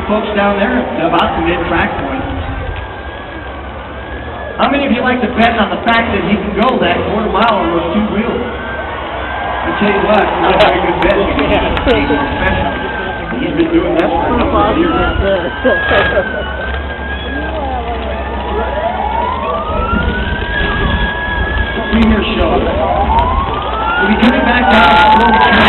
folks down there about the mid-track point. How many of you like to bet on the fact that he can go that quarter mile on those two wheels? I tell you what, it's not a very good bet because he's a professional. He's been doing that for a number of years. Premier show. We'll be coming back down to